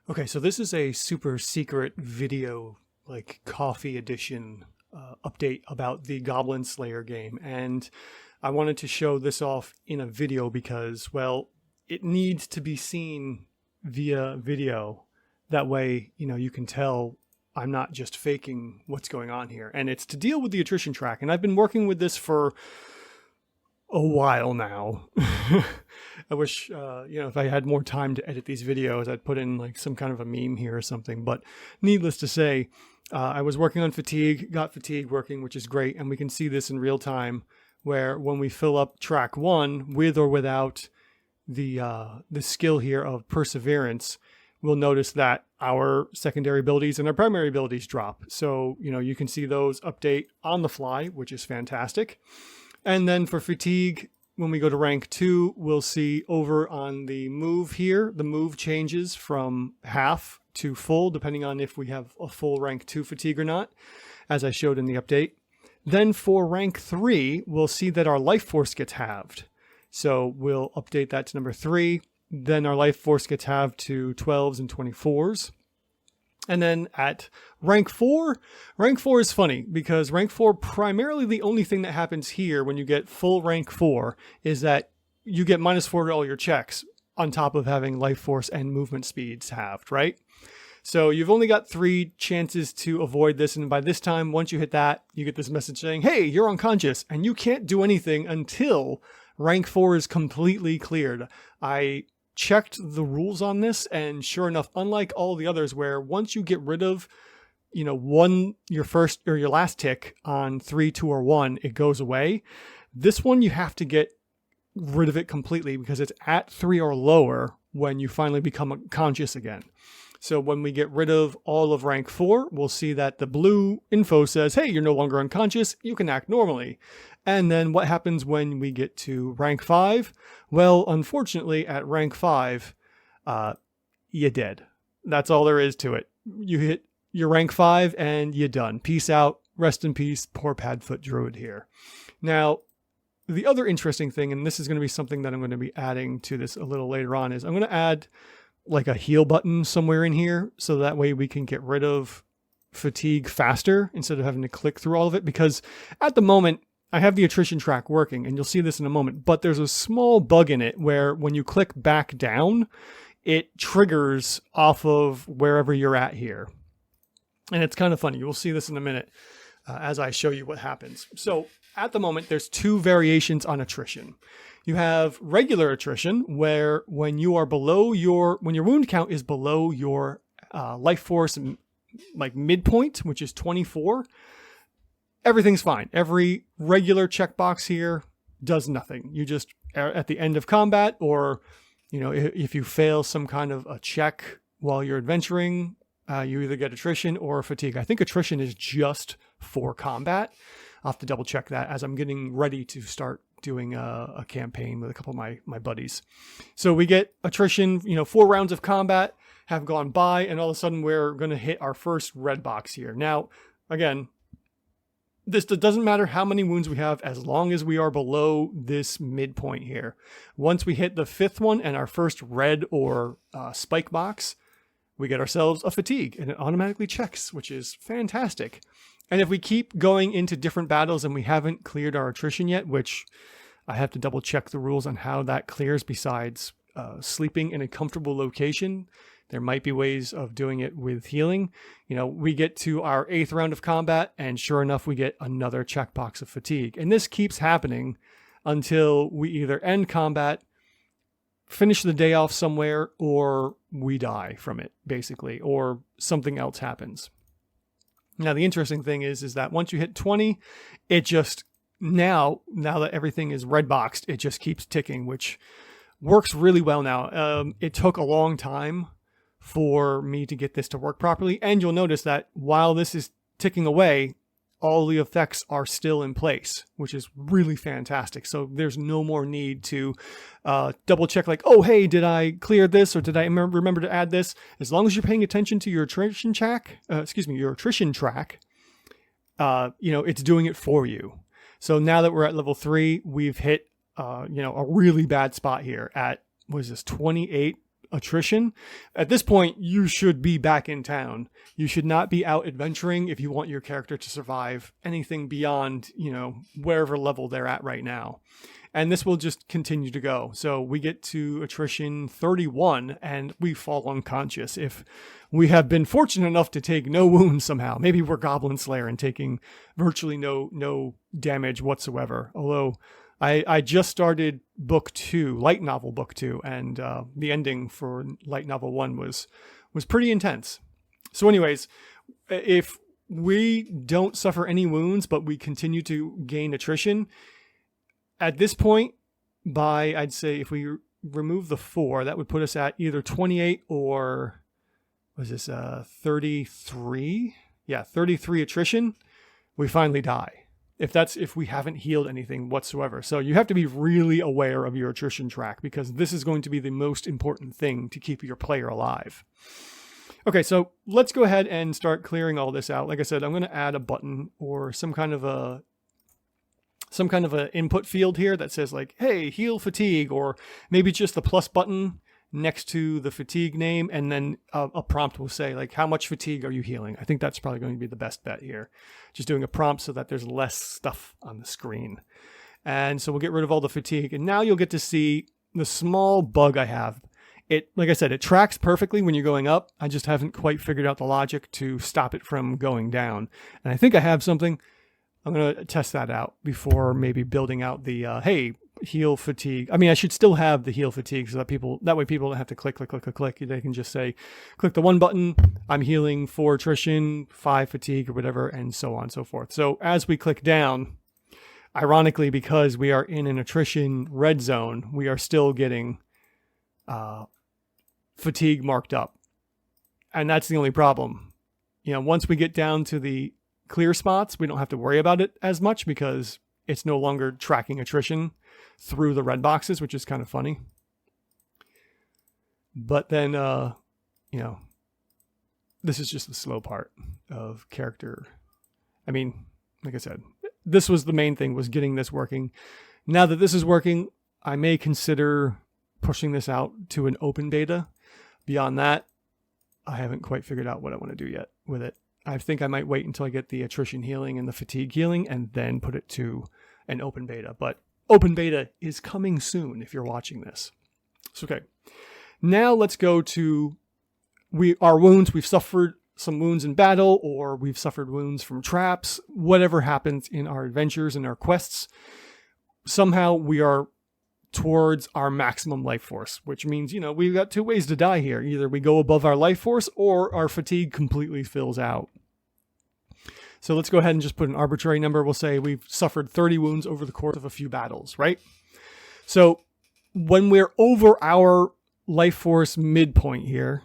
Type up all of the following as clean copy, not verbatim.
Okay, so this is a super secret video, like coffee edition update about the Goblin Slayer game. And I wanted to show this off in a video because, well, it needs to be seen via video. That way, you can tell I'm not just faking what's going on here. And it's to deal with the attrition track. And I've been working with this for a while now. I wish, if I had more time to edit these videos, I'd put in like some kind of a meme here or something. But needless to say, I was working on Fatigue, got Fatigue working, which is great. And we can see this in real time where when we fill up track 1 with or without the skill here of Perseverance, we'll notice that our secondary abilities and our primary abilities drop. So, you can see those update on the fly, which is fantastic. And then for Fatigue, when we go to rank 2, we'll see over on the move here, the move changes from half to full, depending on if we have a full rank 2 Fatigue or not, as I showed in the update. Then for rank 3, we'll see that our life force gets halved. So we'll update that to number 3. Then our life force gets halved to 12s and 24s. And then at rank 4 is funny because rank 4, primarily the only thing that happens here when you get full rank 4 is that you get -4 to all your checks on top of having life force and movement speeds halved, right? So you've only got 3 chances to avoid this. And by this time, once you hit that, you get this message saying, hey, you're unconscious and you can't do anything until rank 4 is completely cleared. I checked the rules on this, and sure enough, unlike all the others where once you get rid of your first or your last tick on 3, 2, or 1, it goes away. This one you have to get rid of it completely because it's at 3 or lower when you finally become conscious again. So when we get rid of all of rank 4, we'll see that the blue info says, hey, you're no longer unconscious, you can act normally. And then what happens when we get to rank 5? Well, unfortunately, at rank 5, you're dead. That's all there is to it. You hit your rank 5 and you're done. Peace out. Rest in peace. Poor Padfoot Druid here. Now, the other interesting thing, and this is going to be something that I'm going to be adding to this a little later on, is I'm going to add like a heal button somewhere in here so that way we can get rid of fatigue faster instead of having to click through all of it. Because at the moment, I have the attrition track working, and you'll see this in a moment, but there's a small bug in it where when you click back down, it triggers off of wherever you're at here. And it's kind of funny. You will see this in a minute as I show you what happens. So at the moment, there's 2 variations on attrition. You have regular attrition, where when you are below when your wound count is below your life force, like midpoint, which is 24, everything's fine. Every regular checkbox here does nothing. You just are at the end of combat, or if you fail some kind of a check while you're adventuring, you either get attrition or fatigue. I think attrition is just for combat. I'll have to double check that as I'm getting ready to start doing a campaign with a couple of my buddies. So we get attrition, 4 rounds of combat have gone by, and all of a sudden we're going to hit our first red box here. Now, again, this doesn't matter how many wounds we have as long as we are below this midpoint here. Once we hit the 5th one and our first red or spike box, we get ourselves a fatigue, and it automatically checks, which is fantastic. And if we keep going into different battles and we haven't cleared our attrition yet, which I have to double check the rules on how that clears besides sleeping in a comfortable location. There might be ways of doing it with healing. We get to our 8th round of combat, and sure enough, we get another checkbox of fatigue. And this keeps happening until we either end combat, finish the day off somewhere, or we die from it, basically, or something else happens. Now, the interesting thing is that once you hit 20, it just, now that everything is red boxed, it just keeps ticking, which works really well now. It took a long time for me to get this to work properly. And you'll notice that while this is ticking away, all the effects are still in place, which is really fantastic. So there's no more need to double check like, oh, hey, did I clear this or did I remember to add this? As long as you're paying attention to your attrition track, it's doing it for you. So now that we're at level 3, we've hit, a really bad spot here at, what is this, 28 attrition, at this point, you should be back in town. You should not be out adventuring if you want your character to survive anything beyond, wherever level they're at right now. And this will just continue to go. So we get to attrition 31 and we fall unconscious. If we have been fortunate enough to take no wounds somehow, maybe we're Goblin Slayer and taking virtually no damage whatsoever. Although I just started book 2, light novel book 2, and the ending for light novel 1 was pretty intense. So anyways, if we don't suffer any wounds, but we continue to gain attrition, at this point, I'd say if we remove the 4, that would put us at either 28 or, was this 33? Yeah, 33 attrition. We finally die. If we haven't healed anything whatsoever. So you have to be really aware of your attrition track, because this is going to be the most important thing to keep your player alive. Okay, so let's go ahead and start clearing all this out. Like I said, I'm going to add a button or some kind of an input field here that says like, hey, heal fatigue, or maybe just the plus button next to the fatigue name, and then a prompt will say like, how much fatigue are you healing? I think that's probably going to be the best bet here. Just doing a prompt so that there's less stuff on the screen. And so we'll get rid of all the fatigue, and now you'll get to see the small bug I have. Like I said, it tracks perfectly when you're going up. I just haven't quite figured out the logic to stop it from going down. And I think I have something. I'm going to test that out before maybe building out the, hey, heal fatigue. I mean, I should still have the heal fatigue so that way people don't have to click. They can just say, click the 1 button, I'm healing 4 attrition, 5 fatigue, or whatever, and so on and so forth. So as we click down, ironically, because we are in an attrition red zone, we are still getting fatigue marked up. And that's the only problem. Once we get down to the clear spots, we don't have to worry about it as much because it's no longer tracking attrition through the red boxes, which is kind of funny. But then, this is just the slow part of character. I mean, like I said, this was the main thing, was getting this working. Now that this is working, I may consider pushing this out to an open beta. Beyond that, I haven't quite figured out what I want to do yet with it. I think I might wait until I get the attrition healing and the fatigue healing and then put it to an open beta. But open beta is coming soon if you're watching this. So, okay. Now let's go to our wounds. We've suffered some wounds in battle, or we've suffered wounds from traps. Whatever happens in our adventures and our quests, somehow we are towards our maximum life force, which means, we've got 2 ways to die here. Either we go above our life force or our fatigue completely fills out. So let's go ahead and just put an arbitrary number. We'll say we've suffered 30 wounds over the course of a few battles, right? So when we're over our life force midpoint here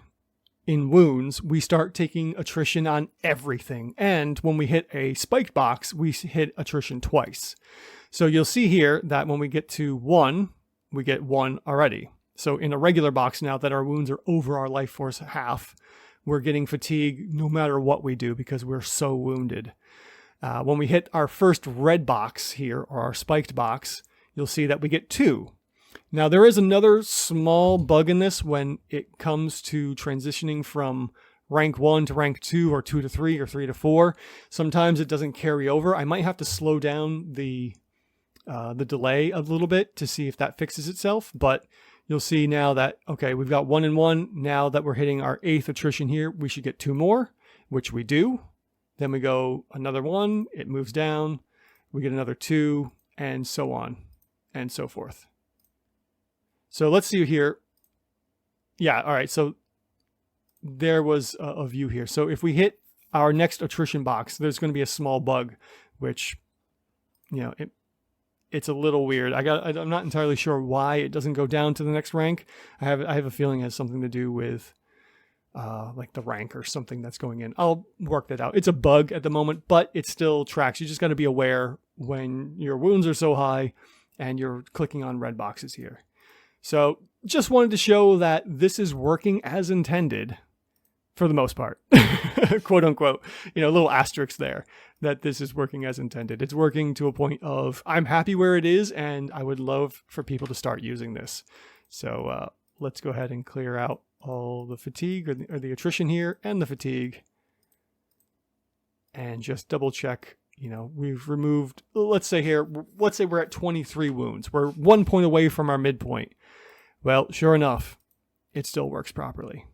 in wounds, we start taking attrition on everything. And when we hit a spiked box, we hit attrition twice. So you'll see here that when we get to 1, we get 1 already. So in a regular box, now that our wounds are over our life force half, we're getting fatigue no matter what we do because we're so wounded. When we hit our first red box here, or our spiked box, you'll see that we get 2. Now there is another small bug in this when it comes to transitioning from rank 1 to rank 2, or 2 to 3, or 3 to 4. Sometimes it doesn't carry over. I might have to slow down the delay a little bit to see if that fixes itself, but you'll see now that, okay, we've got 1 and 1. Now that we're hitting our 8th attrition here, we should get 2 more, which we do. Then we go another 1, it moves down, we get another 2, and so on and so forth. So let's see here. Yeah, all right, so there was a view here. So if we hit our next attrition box, there's going to be a small bug, which, it's a little weird. I'm not entirely sure why it doesn't go down to the next rank. I have a feeling it has something to do with like the rank or something that's going in. I'll work that out. It's a bug at the moment, but it still tracks. You just got to be aware when your wounds are so high and you're clicking on red boxes here. So just wanted to show that this is working as intended for the most part, quote unquote, little asterisks there, that this is working as intended. It's working to a point of I'm happy where it is, and I would love for people to start using this. So let's go ahead and clear out all the fatigue or the attrition here and the fatigue. And just double check, you know, we've removed, let's say we're at 23 wounds. We're 1 point away from our midpoint. Well, sure enough, it still works properly.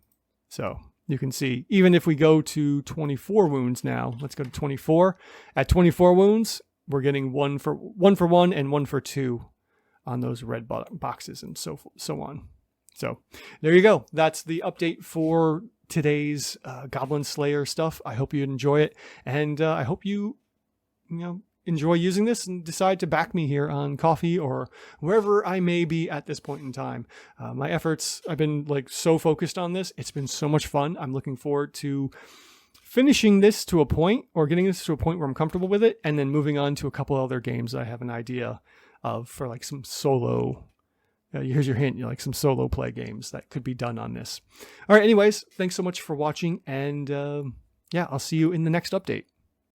So you can see, even if we go to 24 wounds now, let's go to 24. At 24 wounds, we're getting one for one and 1 for 2 on those red boxes and so on. So there you go. That's the update for today's Goblin Slayer stuff. I hope you enjoy it, and I hope you enjoy using this and decide to back me here on Ko-fi or wherever I may be at this point in time. My efforts, I've been like so focused on this. It's been so much fun. I'm looking forward to finishing this to a point, or getting this to a point where I'm comfortable with it, and then moving on to a couple other games I have an idea of for like some solo. Here's your hint, like some solo play games that could be done on this. All right, anyways, thanks so much for watching, and yeah, I'll see you in the next update.